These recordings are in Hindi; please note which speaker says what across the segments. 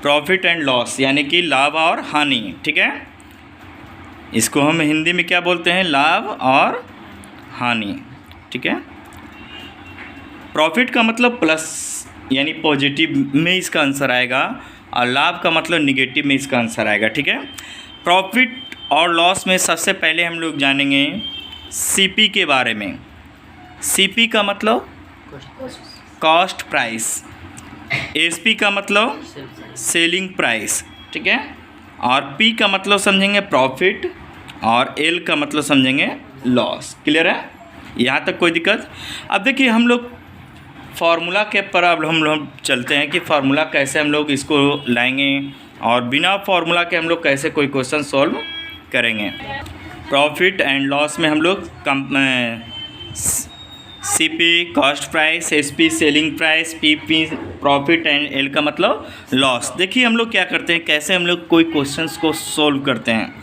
Speaker 1: प्रॉफिट एंड लॉस यानी कि लाभ और हानि, ठीक है। इसको हम हिंदी में क्या बोलते हैं, लाभ और हानि, ठीक है। प्रॉफिट का मतलब प्लस यानी पॉजिटिव में इसका आंसर आएगा, और लाभ का मतलब निगेटिव में इसका आंसर आएगा, ठीक है। प्रॉफिट और लॉस में सबसे पहले हम लोग जानेंगे सीपी के बारे में। सीपी का मतलब कॉस्ट प्राइस, एसपी का मतलब सेलिंग प्राइस, ठीक है। और पी का मतलब समझेंगे प्रॉफिट, और एल का मतलब समझेंगे लॉस। क्लियर है, यहाँ तक कोई दिक्कत? अब देखिए हम लोग फार्मूला के पर अब हम लोग चलते हैं कि फार्मूला कैसे हम लोग इसको लाएंगे, और बिना फार्मूला के हम लोग कैसे कोई क्वेश्चन सॉल्व करेंगे। प्रॉफिट एंड लॉस में हम लोग CP cost price, SP selling price, PP profit and L का मतलब लॉस। देखिए हम लोग क्या करते हैं, कैसे हम लोग कोई क्वेश्चंस को सॉल्व करते हैं।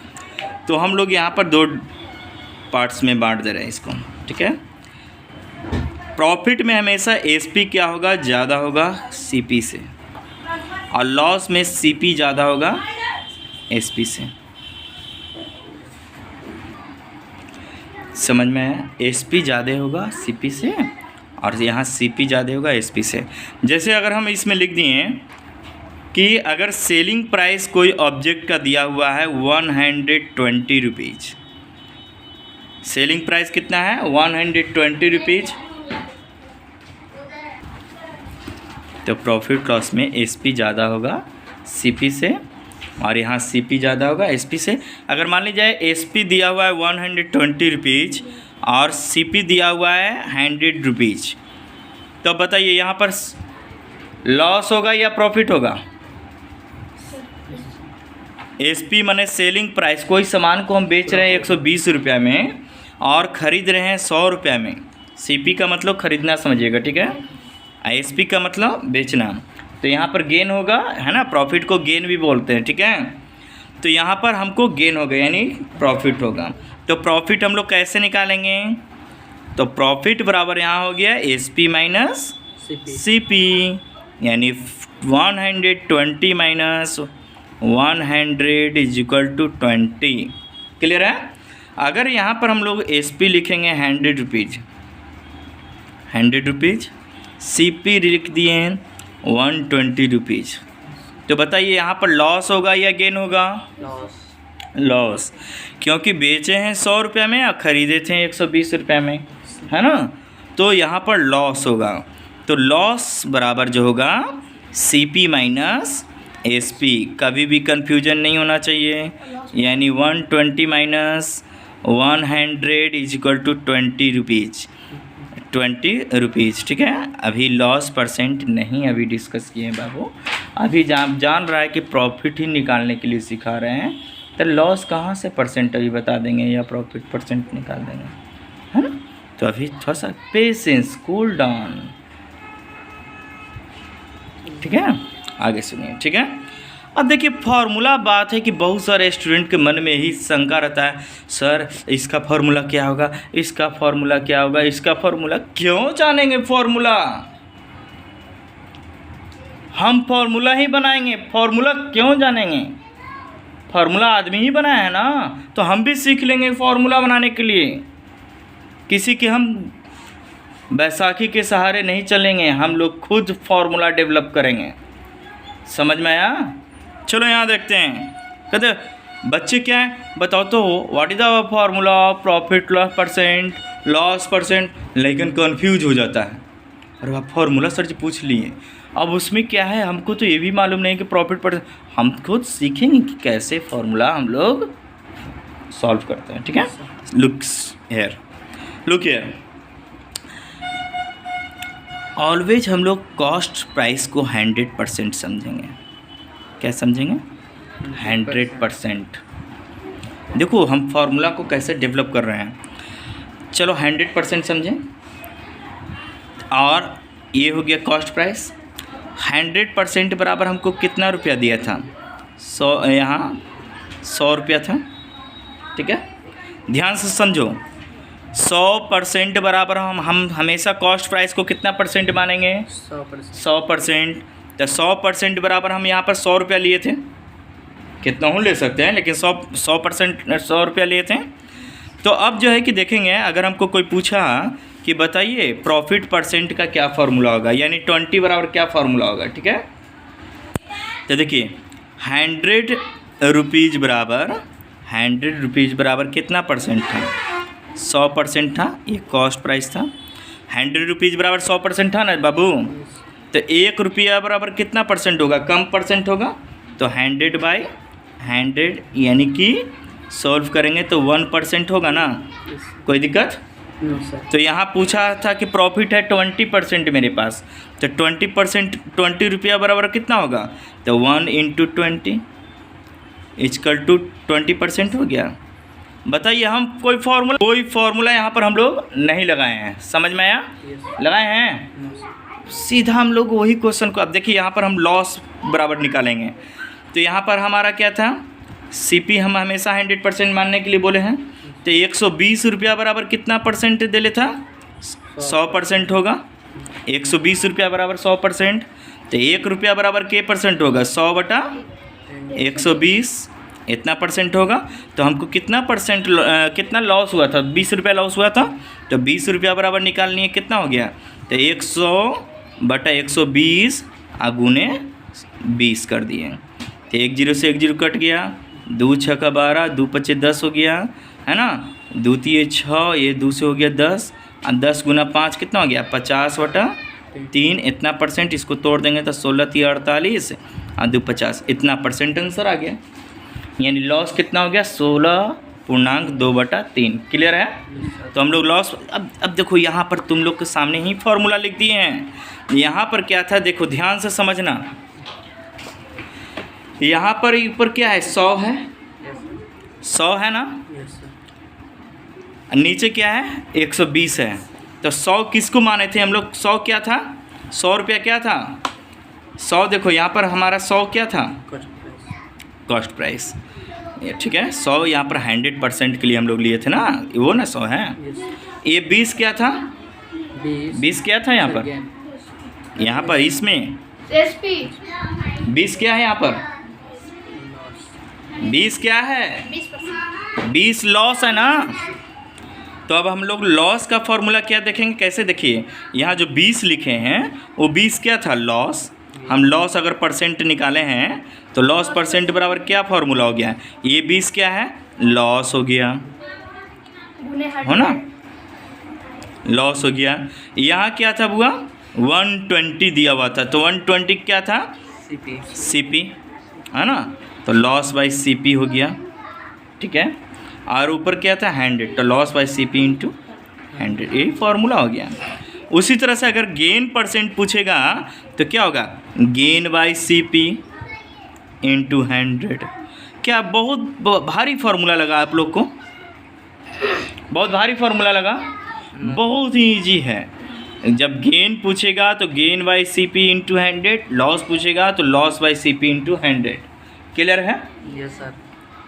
Speaker 1: तो हम लोग यहाँ पर 2 पार्ट्स में बांट दे रहे हैं इसको, ठीक है। प्रॉफिट में हमेशा एसपी क्या होगा, ज़्यादा होगा सीपी से, और लॉस में सीपी ज़्यादा होगा एसपी से। समझ में है, एसपी ज़्यादा होगा सीपी से, और यहाँ सीपी ज़्यादा होगा एसपी से। जैसे अगर हम इसमें लिख दिए कि अगर सेलिंग प्राइस कोई ऑब्जेक्ट का दिया हुआ है 120 रुपीज़, सेलिंग प्राइस कितना है 120 रुपीज़, तो प्रॉफिट लॉस में एसपी ज़्यादा होगा सीपी से, और यहाँ सीपी ज़्यादा होगा एसपी से। अगर मान लीजिए एसपी दिया हुआ है 120 रुपीज़ और सीपी दिया हुआ है 100 रुपीज़, तो बताइए यहाँ पर लॉस होगा या प्रॉफिट होगा? एसपी माने सेलिंग प्राइस, कोई सामान को हम बेच रहे हैं 120 रुपये में और ख़रीद रहे हैं 100 रुपये में। सीपी का मतलब ख़रीदना समझिएगा, ठीक है। एसपी का मतलब बेचना, तो यहाँ पर गेन होगा, है ना, प्रॉफिट को गेन भी बोलते हैं, ठीक है। तो यहाँ पर हमको गेन होगा यानी प्रॉफिट होगा। तो प्रॉफिट हम लोग कैसे निकालेंगे? तो प्रॉफिट बराबर यहाँ हो गया एसपी माइनस सीपी, यानी 120 minus 100 is equal to 20। Clear है? अगर यहाँ पर हम लोग एसपी लिखेंगे 100 रुपीज़, सीपी लिख दिए हैं 120 रुपीज़, तो बताइए यहाँ पर लॉस होगा या गेन होगा? लॉस, क्योंकि बेचे हैं 100 रुपये में और ख़रीदे थे 120 रुपये में, है ना। तो यहाँ पर लॉस होगा, तो लॉस बराबर जो होगा सीपी माइनस एसपी। कभी भी कंफ्यूजन नहीं होना चाहिए, यानी 120 minus 100 is equal to 20 rupees, ठीक है। अभी लॉस परसेंट नहीं अभी डिस्कस किए हैं बाबू, अभी जान रहा है कि प्रॉफिट ही निकालने के लिए सिखा रहे हैं, तो लॉस कहाँ से परसेंट अभी बता देंगे या प्रॉफिट परसेंट निकाल देंगे, है ना। तो अभी थोड़ा सा पेशेंस, कूल डाउन, ठीक है। आगे सुनिए, ठीक है। अब देखिए फार्मूला बात है कि बहुत सारे स्टूडेंट के मन में ही शंका रहता है, सर इसका फार्मूला क्या होगा, इसका फार्मूला क्या होगा, इसका फार्मूला। क्यों जानेंगे फार्मूला? हम फार्मूला ही बनाएंगे, फार्मूला क्यों जानेंगे? फार्मूला आदमी ही बनाया है ना, तो हम भी सीख लेंगे फार्मूला बनाने के लिए। किसी के हम बैसाखी के सहारे नहीं चलेंगे, हम लोग खुद फार्मूला डेवलप करेंगे। समझ में आया? चलो यहाँ देखते हैं, कहते बच्चे क्या है बताओ तो, what is the formula of profit loss percent, लेकिन कंफ्यूज हो जाता है। अरे आप फार्मूला सर जी पूछ लिए, अब उसमें क्या है हमको तो ये भी मालूम नहीं कि प्रॉफिट परसेंट। हम खुद सीखेंगे कि कैसे फार्मूला हम लोग सॉल्व करते हैं, ठीक है। लुक हियर, ऑलवेज हम लोग कॉस्ट प्राइस को 100% समझेंगे। क्या समझेंगे? 100%। देखो हम फार्मूला को कैसे डेवलप कर रहे हैं, चलो 100% समझें। और ये हो गया कॉस्ट प्राइस, 100% बराबर हमको कितना रुपया दिया था? 100, यहाँ 100 रुपया था, ठीक है। ध्यान से समझो, 100% बराबर हम हमेशा कॉस्ट प्राइस को कितना परसेंट मानेंगे? 100%। तो 100% बराबर हम यहाँ पर 100 रुपया लिए थे, कितना हूँ ले सकते हैं, लेकिन 100% 100 रुपया लिए थे। तो अब जो है कि देखेंगे, अगर हमको कोई पूछा कि बताइए प्रॉफिट परसेंट का क्या फार्मूला होगा, यानी 20 बराबर क्या फार्मूला होगा, ठीक है। तो देखिए 100 रुपीज़ बराबर कितना परसेंट था, 100% था, ये कॉस्ट प्राइस था। 100 रुपीज़ बराबर 100% था ना बाबू, तो 1 रुपया बराबर कितना परसेंट होगा, कम परसेंट होगा। तो 100/100 यानी कि सॉल्व करेंगे तो 1% होगा ना, कोई दिक्कत। तो यहाँ पूछा था कि प्रॉफिट है 20% मेरे पास, तो 20% 20 रुपया बराबर कितना होगा, तो 1 × 20 = 20% हो गया। बताइए, हम कोई फार्मूला यहाँ पर हम लोग नहीं लगाए हैं, समझ में आया? लगाए हैं सीधा हम लोग वही क्वेश्चन को। अब देखिए यहाँ पर हम लॉस बराबर निकालेंगे, तो यहाँ पर हमारा क्या था, सीपी हम हमेशा 100% मानने के लिए बोले हैं, तो 120 रुपया बराबर कितना परसेंट दे लेता, 100% होगा। 120 रुपया बराबर 100%, तो 1 रुपया बराबर के परसेंट होगा, 100/120 इतना परसेंट होगा। तो हमको कितना परसेंट कितना लॉस हुआ था, 20 रुपया लॉस हुआ था, तो 20 रुपया बराबर निकालनी है, कितना हो गया, तो 100/120 गुने 20 कर दिए। तो 1 0 से 1 0 कट गया, 2 6 का 12, 2 5 10 हो गया, है ना, 2 3 6, ये 2 से हो गया 10, और 10 × 5 कितना हो गया, 50/3 इतना परसेंट। इसको तोड़ देंगे तो 16 3 48 और 2 50 इतना परसेंट आंसर आ गया। यानी लॉस कितना हो गया, 16.2/3। क्लियर है? तो हम लोग लॉस, अब देखो यहाँ पर तुम लोग के सामने ही फॉर्मूला लिख दिए हैं। यहाँ पर क्या था, देखो ध्यान से समझना, यहाँ पर ऊपर क्या है, 100 है, 100 है ना, नीचे क्या है, 120 है। तो 100 किसको माने थे हम लोग, 100 क्या था, 100 रुपया क्या था, 100 देखो यहाँ पर हमारा 100 क्या था, कॉस्ट प्राइस, ठीक है। 100 यहाँ पर 100% के लिए हम लोग लिए थे ना, वो ना 100 है। ये 20 क्या था, 20 क्या था यहाँ पर इसमें 20 क्या है यहाँ पर, 20 क्या है, 20 लॉस है ना। तो अब हम लोग लॉस का फॉर्मूला क्या देखेंगे, कैसे, देखिए यहाँ जो 20 लिखे हैं वो 20 क्या था, लॉस। हम लॉस अगर परसेंट निकाले हैं तो लॉस परसेंट बराबर क्या फार्मूला हो गया, ये 20 क्या है, लॉस हो गया, हो ना, लॉस हो गया। यहाँ क्या था बुआ, 120 दिया हुआ था, तो 120 क्या था, सीपी, है ना, तो लॉस बाय सीपी हो गया, ठीक है। और ऊपर क्या था, 100, तो लॉस बाय सीपी × 100, यही फार्मूला हो गया। उसी तरह से अगर गेन परसेंट पूछेगा तो क्या होगा, गेन बाय सीपी × 100। क्या बहुत भारी फार्मूला लगा आप लोग को, बहुत भारी फार्मूला लगा, बहुत ही ईजी है। जब गेन पूछेगा तो गेन बाय सीपी × 100, लॉस पूछेगा तो लॉस बाय सीपी × 100। क्लियर है?
Speaker 2: Yes sir.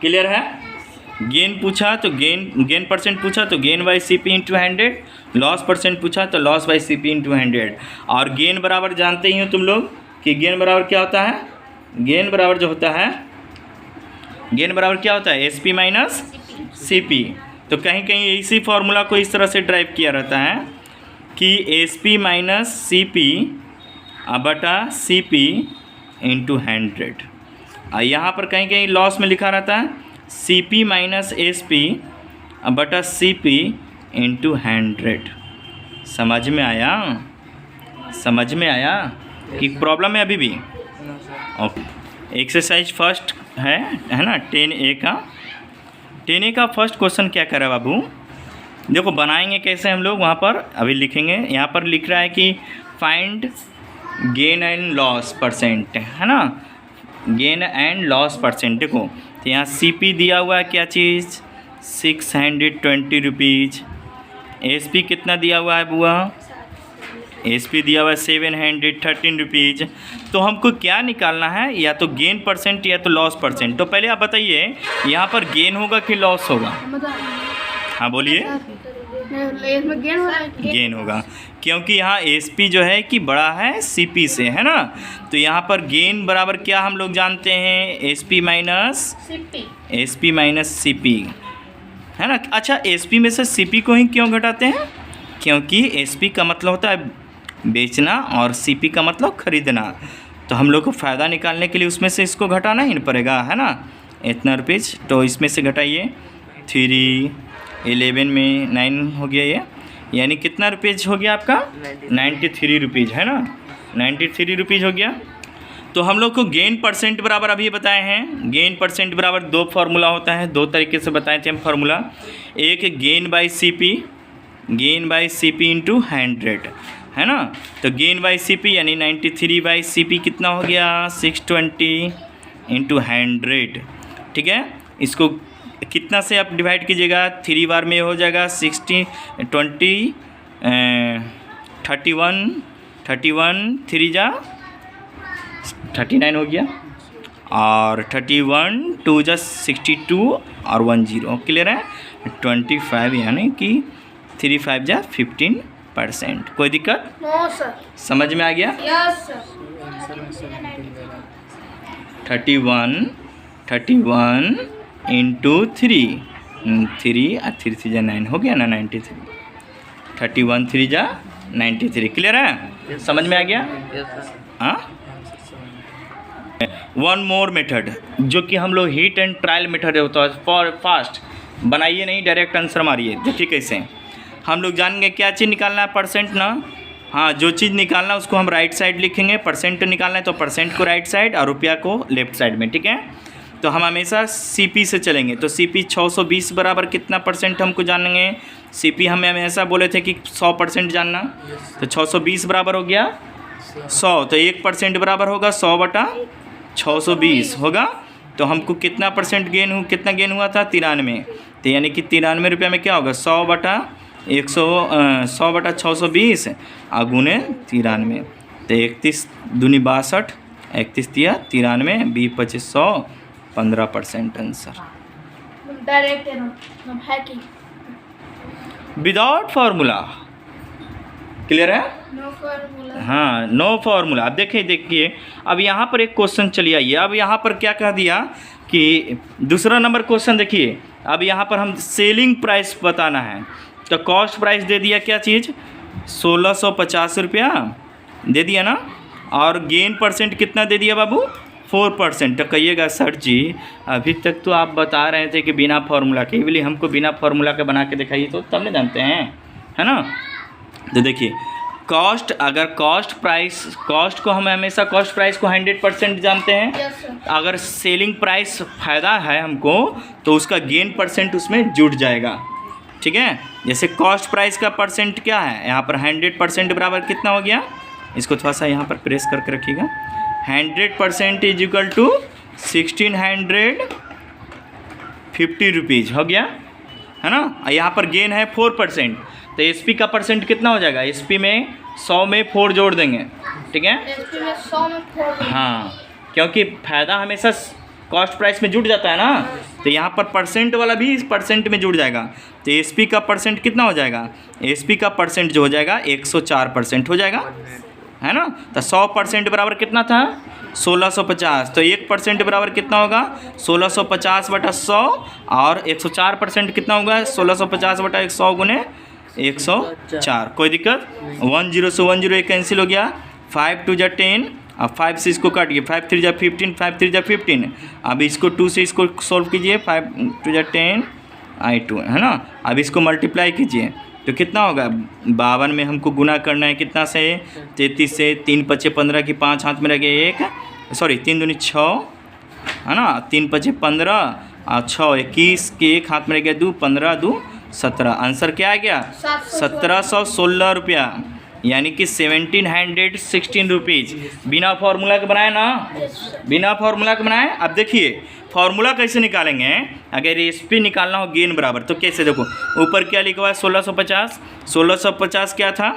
Speaker 1: क्लियर है? गेन पूछा तो गेन परसेंट पूछा तो gain by CP × 100, loss percent पूछा तो लॉस बाय सीपी × 100। और गेन बराबर जानते ही हो तुम लोग कि गेन बराबर क्या होता है, गेन बराबर जो होता है, गेन बराबर क्या होता है, एसपी माइनस सीपी। तो कहीं कहीं इसी फार्मूला को इस तरह से ड्राइव किया रहता है कि एसपी माइनस सीपी बटा सीपी × 100। यहाँ पर कहीं कहीं लॉस में लिखा रहता है सीपी माइनस एसपी बटा सीपी × 100। समझ में आया, समझ में आया कि प्रॉब्लम है अभी भी? ओके, एक्सरसाइज फर्स्ट है ना, 10A का। 10A का फर्स्ट क्वेश्चन क्या करा बाबू, देखो बनाएंगे कैसे हम लोग, वहाँ पर अभी लिखेंगे। यहाँ पर लिख रहा है कि find gain and loss percent, है ना, गेन एंड लॉस परसेंट। देखो तो यहाँ सीपी दिया हुआ है क्या चीज़, 620 रुपीज़। एसपी कितना दिया हुआ है बुआ, एसपी दिया हुआ है 713 रुपीज़। तो हमको क्या निकालना है, या तो गेन परसेंट या तो लॉस परसेंट। तो पहले आप बताइए यहाँ पर गेन होगा कि लॉस होगा, हाँ बोलिए,
Speaker 2: इसमें
Speaker 1: गेन होगा, क्योंकि यहाँ एसपी जो है कि बड़ा है सीपी से, है ना। तो यहाँ पर गेन बराबर क्या हम लोग जानते हैं, एसपी माइनस सीपी, है ना। अच्छा, एसपी में से सीपी को ही क्यों घटाते हैं, क्योंकि एसपी का मतलब होता है बेचना और सीपी का मतलब खरीदना। तो हम लोग को फ़ायदा निकालने के लिए उसमें से इसको घटाना ही पड़ेगा, है ना। इतना रुपीज़, तो इसमें से घटाइए 3, 11 में 9 हो गया ये, यानी कितना रुपीज़ हो गया आपका 93 रुपीज़, है ना। 93 रुपीज़ हो गया। तो हम लोग को गेन परसेंट बराबर अभी बताए हैं, गेन परसेंट बराबर 2 फार्मूला होता है, 2 तरीके से बताए थे हम फार्मूला। एक गेन बाई सीपी इंटू 100, है ना। तो गेन बाई सीपी यानी 93 बाई सीपी कितना हो गया 620 इंटू 100, ठीक है। इसको कितना से आप डिवाइड कीजिएगा, 3 बार में हो जाएगा 60 20 31 3 जा 39 हो गया, और 31 2 जा 62 और 1 0, क्लियर है। 25 यानी कि 3 5 जा 15%। कोई दिक्कत?
Speaker 2: No sir.
Speaker 1: समझ में आ गया?
Speaker 2: Yes sir.
Speaker 1: 31 इंटू 3 और 3 3 जा 9 हो गया ना 93। 31 3 जा 93, क्लियर है, समझ में आ गया? हाँ। वन मोर मेथड, जो कि हम लोग हिट एंड ट्रायल मेथड होता है, फॉर फास्ट बनाइए नहीं, डायरेक्ट आंसर मारिए। देखिए कैसे हम लोग जानेंगे क्या चीज़ निकालना है, परसेंट ना। हाँ, जो चीज़ निकालना है उसको हम राइट साइड लिखेंगे, परसेंट निकालना है तो परसेंट को राइट साइड और रुपया को लेफ्ट साइड में, ठीक है। तो हम हमेशा सीपी से चलेंगे। तो सीपी 620 बराबर कितना परसेंट हमको जानेंगे, सीपी हमें हमेशा बोले थे कि 100% जानना। तो 620 बराबर हो गया 100, तो 1% बराबर होगा 100 बटा 620 होगा। तो हमको कितना परसेंट गेन कितना गेन हुआ था 93, तो यानी कि 93 रुपये में क्या होगा 100 बटा 620 और गुने 93, तो 31 दूनी 62, 31 तिया 93, 20 25 100, 15% answer.
Speaker 2: Direct hacking
Speaker 1: without formula, clear है?
Speaker 2: No formula.
Speaker 1: हाँ, नो फार्मूला। अब देखिए अब यहाँ पर एक क्वेश्चन चलिए आइए। अब यहाँ पर क्या कह दिया कि दूसरा नंबर क्वेश्चन देखिए। अब यहाँ पर हम सेलिंग प्राइस बताना है, तो कॉस्ट प्राइस दे दिया क्या चीज़ 1650 रुपया दे दिया ना, और गेन परसेंट कितना दे दिया बाबू 4%। तो कहिएगा सर जी अभी तक तो आप बता रहे थे कि बिना फार्मूला के, बोले हमको बिना फार्मूला के बना के दिखाइए तो तब नहीं जानते हैं, है ना। तो देखिए कॉस्ट, अगर कॉस्ट को हम हमेशा कॉस्ट प्राइस को 100% जानते हैं। अगर सेलिंग प्राइस फ़ायदा है हमको तो उसका गेन परसेंट उसमें जुड़ जाएगा, ठीक है। जैसे कॉस्ट प्राइस का परसेंट क्या है यहाँ पर 100% बराबर कितना हो गया, इसको थोड़ा सा यहाँ पर प्रेस करके रखिएगा। 100% इज इक्वल टू 1650 रुपीज़ हो गया, है ना। यहाँ पर गेन है 4%, तो एसपी का परसेंट कितना हो जाएगा, एसपी में 100 में 4 जोड़ देंगे, ठीक है।
Speaker 2: एसपी में 100 में 4।
Speaker 1: हाँ, क्योंकि फ़ायदा हमेशा कॉस्ट प्राइस में जुड़ जाता है ना, तो यहाँ पर परसेंट वाला भी इस परसेंट में जुड़ जाएगा। तो एसपी का परसेंट कितना हो जाएगा, एसपी का परसेंट जो हो जाएगा 104% हो जाएगा, है ना। तो 100% बराबर कितना था 1650, तो 1% बराबर कितना होगा 1650 बटा 100, और 104% कितना होगा 1650 बटा 100 गुने 104। कोई दिक्कत? 10 से 10 एक कैंसिल हो गया, 5 2 जा 10, अब 5 से इसको काटिए, 5 3 जा 15, 5 3 जा 15। अब इसको 2 से इसको सॉल्व कीजिए, 5 2 जा 10 I2, है ना। अब इसको मल्टीप्लाई कीजिए तो कितना होगा, 52 में हमको गुना करना है कितना से 33 से, 3 5 15 की 5 हाथ में रह गए 1, सॉरी 3 दूनी 6, है ना, 3 5 15 और 6 21 के 1 हाथ में रह गया 2, 15 2 17। आंसर क्या आ गया 1716 रुपया, यानी कि 1716 रुपीज़। बिना फार्मूला के बनाए ना, बिना फार्मूला के बनाए। अब देखिए फार्मूला कैसे निकालेंगे, अगर एसपी निकालना हो गेन बराबर, तो कैसे देखो ऊपर क्या लिखा हुआ है 1650 क्या था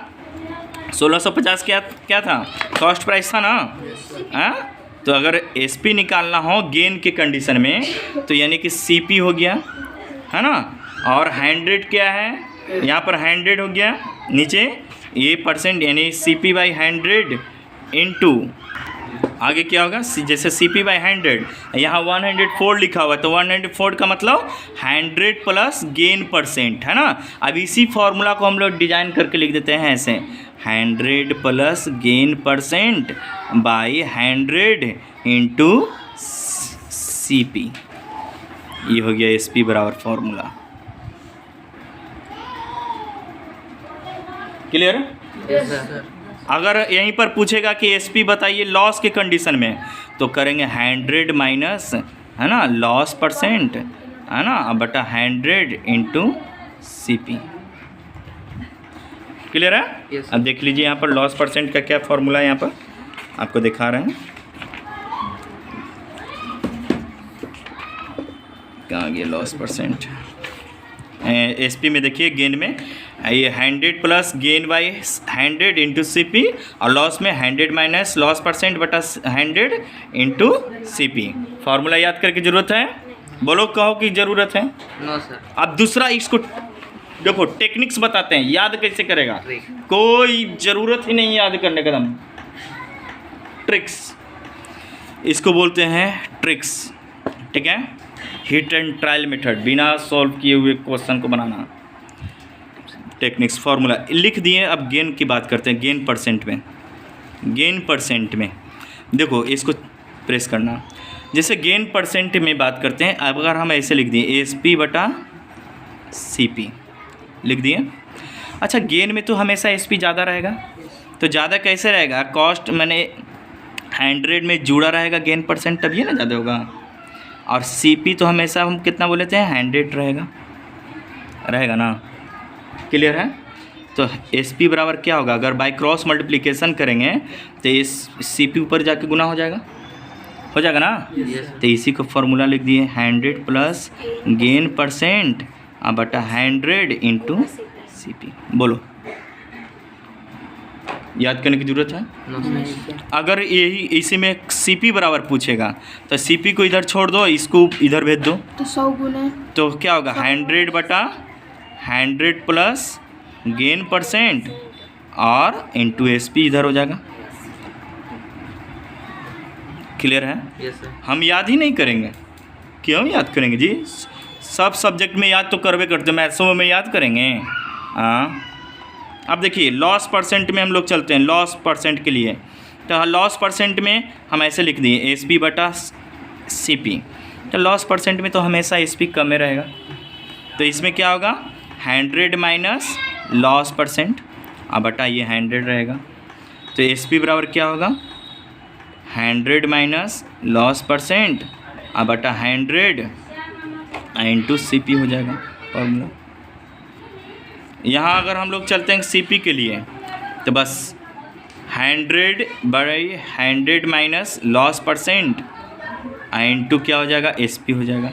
Speaker 1: 1650 क्या था कॉस्ट प्राइस था ना, हाँ। तो अगर एसपी निकालना हो गेन के कंडीशन में तो यानी कि सीपी हो गया, है ना, और 100 क्या है यहाँ पर 100 हो गया, नीचे ये परसेंट यानी CP/100 इंटू आगे क्या होगा, जैसे CP/100 यहाँ 104 लिखा हुआ है, तो 104 का मतलब 100 प्लस गेन परसेंट है ना। अब इसी फॉर्मूला को हम लोग डिजाइन करके लिख देते हैं ऐसे, 100 plus gain percent by 100 into CP। ये हो गया SP बराबर फॉर्मूला। क्लियर?
Speaker 2: Yes, sir.
Speaker 1: अगर यहीं पर पूछेगा कि SP बताइए लॉस के कंडीशन में, तो करेंगे 100 माइनस है ना लॉस परसेंट है ना बटा 100 इंटू CP। क्लियर है?
Speaker 3: Yes, sir.
Speaker 1: अब देख लीजिए यहाँ पर लॉस परसेंट का क्या फॉर्मूला है, यहाँ पर आपको दिखा रहे हैं। कहाँ गया लॉस परसेंट? SP में देखिए गेन में ये 100 plus gain by 100 into CP और लॉस में 100 माइनस लॉस परसेंट बटा 100 इंटू CP। फार्मूला याद करके ज़रूरत है? बोलो, कहो कि ज़रूरत है।
Speaker 3: No sir.
Speaker 1: अब दूसरा इसको देखो टेक्निक्स बताते हैं, याद कैसे करेगा।
Speaker 3: ट्रिक।
Speaker 1: कोई ज़रूरत ही नहीं याद करने का, दम ट्रिक्स इसको बोलते हैं, ट्रिक्स। ठीक है, हिट एंड ट्रायल मेथड, बिना सॉल्व किए हुए क्वेश्चन को बनाना, टेक्निक्स फार्मूला लिख दिए। अब गेन की बात करते हैं, गेन परसेंट में। गेन परसेंट में देखो इसको प्रेस करना, जैसे गेन परसेंट में बात करते हैं। अब अगर हम ऐसे लिख दिए SP बटा CP लिख दिए। अच्छा, गेन में तो हमेशा SP ज़्यादा रहेगा, तो ज़्यादा कैसे रहेगा, कॉस्ट मैंने 100 में जुड़ा रहेगा गेन परसेंट, तभी ना ज़्यादा होगा। और CP तो हमेशा हम कितना बोले थे, 100 रहेगा ना। क्लियर है? तो SP बराबर क्या होगा, अगर बाय क्रॉस मल्टीप्लिकेशन करेंगे तो इस CP ऊपर जाके गुना हो जाएगा ना।
Speaker 3: Yes,
Speaker 1: तो इसी को फॉर्मूला लिख दिए, 100 प्लस गेन परसेंट बटा 100 इंटू CP। बोलो, याद करने की ज़रूरत है?
Speaker 3: No sir.
Speaker 1: अगर यही इसी में CP बराबर पूछेगा तो CP को इधर छोड़ दो, इसको इधर भेज दो,
Speaker 2: तो 100 गुना
Speaker 1: तो क्या होगा, 100 बटा 100 प्लस गेन परसेंट और इंटू SP इधर हो जाएगा। क्लियर है?
Speaker 3: Yes sir.
Speaker 1: हम याद ही नहीं करेंगे, क्यों याद करेंगे जी, सब सब्जेक्ट में याद तो करवे करते, मैथ्सों में याद करेंगे। हाँ, अब देखिए लॉस परसेंट में हम लोग चलते हैं, लॉस परसेंट के लिए। तो लॉस परसेंट में हम ऐसे लिख दिए SP बटा CP। तो लॉस परसेंट में तो हमेशा SP कम में रहेगा, तो इसमें क्या होगा, 100 माइनस लॉस परसेंट बटा ये 100 रहेगा। तो SP बराबर क्या होगा, 100 माइनस लॉस परसेंट बटा 100 इंटू CP हो जाएगा फॉर्मूला। यहाँ अगर हम लोग चलते हैं CP के लिए, तो बस 100 by 100 minus loss percent into क्या हो जाएगा, SP हो जाएगा।